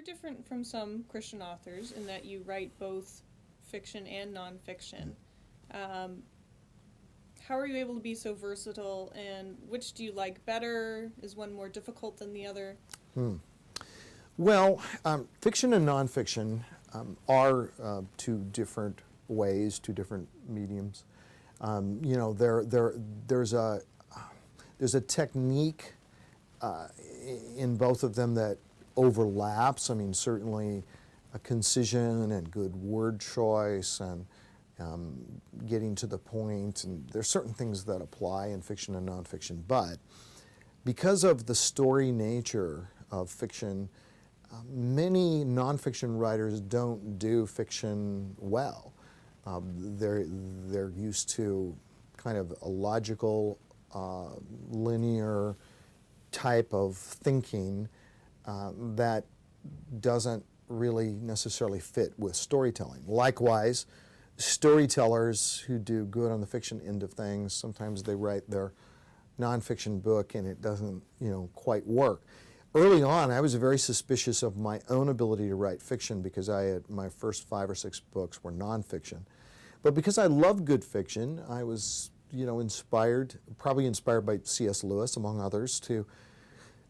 you're different from some Christian authors in that you write both fiction and nonfiction. How are you able to be so versatile, and which do you like better? Is one more difficult than the other? Well, fiction and nonfiction are two different ways, two different mediums. You know, there's a technique in both of them that overlaps. I mean, certainly a concision and good word choice and getting to the point, and there's certain things that apply in fiction and nonfiction, but because of the story nature of fiction, many nonfiction writers don't do fiction well. They're used to kind of a logical, linear type of thinking that doesn't really necessarily fit with storytelling. Likewise, storytellers who do good on the fiction end of things, sometimes they write their nonfiction book and it doesn't, quite work. Early on, I was very suspicious of my own ability to write fiction because my first 5 or 6 books were nonfiction. But because I loved good fiction, I was, probably inspired by C.S. Lewis, among others, to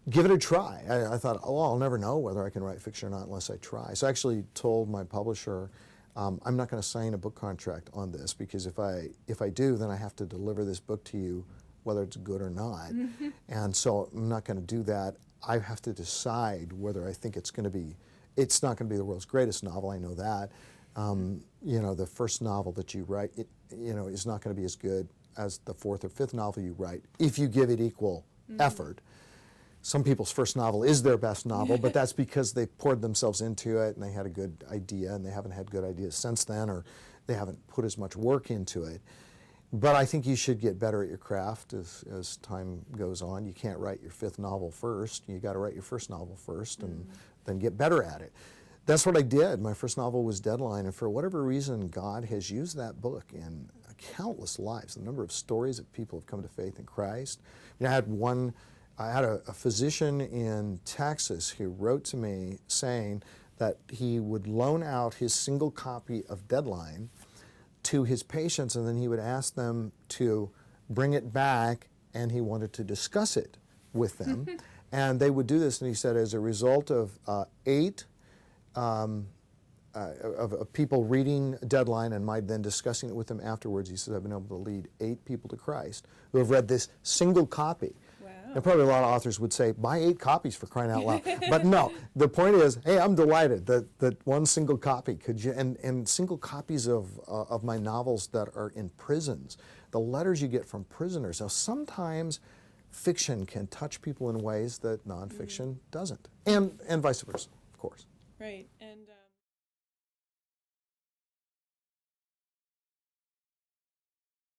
give it a try. I thought, I'll never know whether I can write fiction or not unless I try. So I actually told my publisher, I'm not going to sign a book contract on this because if I do, then I have to deliver this book to you whether it's good or not. And so I'm not going to do that. I have to decide whether I think it's not going to be the world's greatest novel, I know that. The first novel that you write, is not going to be as good as the 4th or 5th novel you write if you give it equal effort. Some people's first novel is their best novel, but that's because they poured themselves into it and they had a good idea, and they haven't had good ideas since then, or they haven't put as much work into it. But I think you should get better at your craft as time goes on. You can't write your 5th novel first. You got to write your first novel first and then get better at it. That's what I did. My first novel was Deadline, and for whatever reason, God has used that book in countless lives. The number of stories that people have come to faith in Christ. I had a physician in Texas who wrote to me saying that he would loan out his single copy of Deadline to his patients, and then he would ask them to bring it back, and he wanted to discuss it with them. And they would do this, and he said, as a result of 8 of people reading Deadline and then discussing it with them afterwards, he said, I've been able to lead 8 people to Christ who have read this single copy. And probably a lot of authors would say, buy 8 copies for crying out loud. But no, the point is, hey, I'm delighted that one single copy and single copies of my novels that are in prisons, the letters you get from prisoners. Now, sometimes fiction can touch people in ways that nonfiction doesn't, and vice versa, of course. Right, and